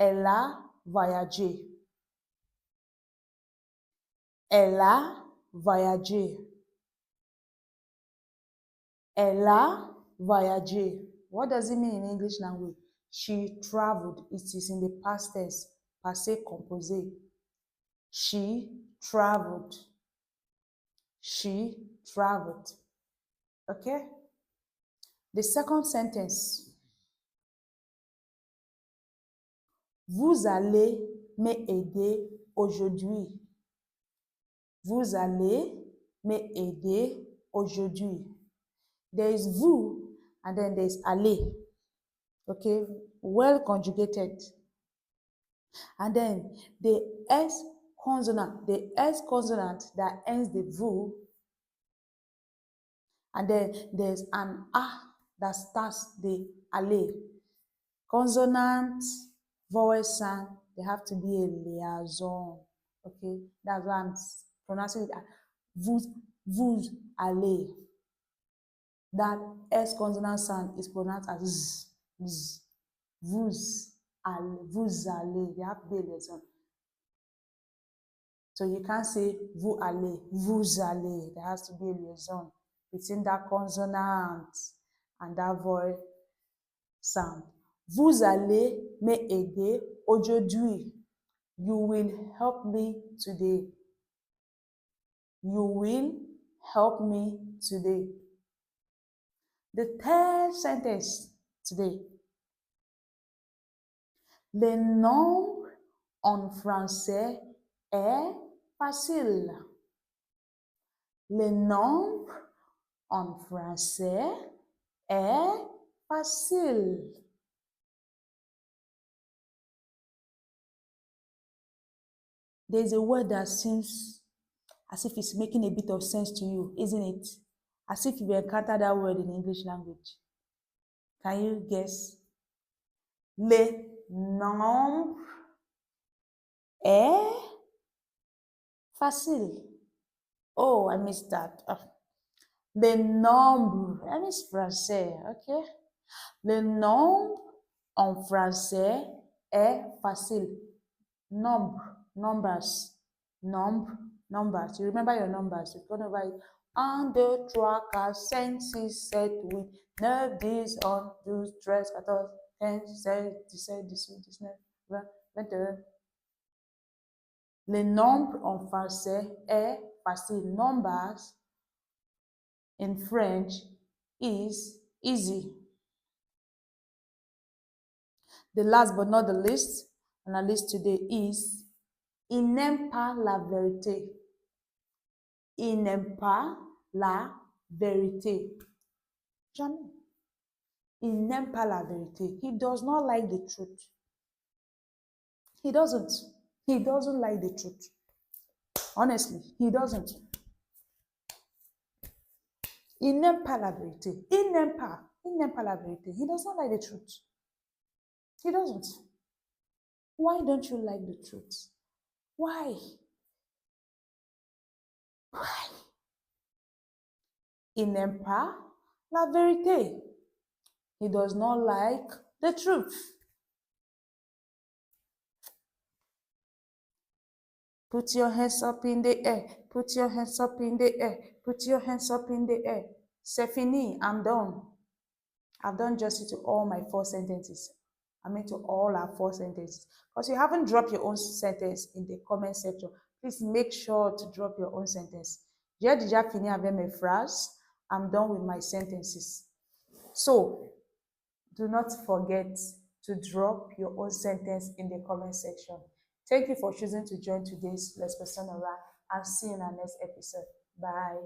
Elle a voyagé. Elle a voyagé. Elle a voyagé. What does it mean in English language? She traveled. It is in the past tense, passé composé. She traveled. She traveled. Okay? The second sentence. Vous allez m'aider aujourd'hui. Vous allez m'aider aujourd'hui. There is vous and then there is aller. Okay? Well conjugated. And then the S consonant that ends the vous, and then there's an A that starts the aller. Consonant, vowel sound, they have to be a liaison. Okay, that's why I'm pronouncing it vous aller. That S consonant sound is pronounced as z. Vous allez. They have to be a liaison. So you can't say vous allez, vous allez. There has to be a liaison between that consonant and that vowel sound. Vous allez m'aider aujourd'hui. You will help me today. You will help me today. The third sentence today. Le nombre en français est facile. Le nombre en français est facile. There's a word that seems as if it's making a bit of sense to you, isn't it? As if you encountered that word in English language. Can you guess? Le nombre est facile. Oh, I missed that. Le nombre, I miss français, okay? Le nombre en français est facile. Nombre, numbers, nombre, numbers. You remember your numbers. You've gone over it. 1, 2, 3, 4, 5, 6, 7, 8, 9, 10, 11, 12, 13, 14, 15, 16, 17, 18, 19, 20, 21. Le nombre en français est facile. Numbers in French is easy. The last but not the least on our list today is il n'aime pas la vérité. Il n'aime pas la vérité. Jamais. Il n'aime pas la vérité. He does not like the truth. He doesn't. He doesn't like the truth. Honestly, he doesn't. Il n'aime pas la vérité. Il n'aime pas. Il n'aime pas la vérité. He does not like the truth. He doesn't. Why don't you like the truth? Why? Why? Il n'aime pas la vérité. He does not like the truth. Put your hands up in the air. Put your hands up in the air. Put your hands up in the air. C'est fini. I'm done. I've done justice to all my 4 sentences. I mean to all our 4 sentences. Because you haven't dropped your own sentence in the comment section. Please make sure to drop your own sentence. J'ai déjà fini avec mes phrases. I'm done with my sentences. So, do not forget to drop your own sentence in the comment section. Thank you for choosing to join today's Let's Persona and see you in our next episode. Bye.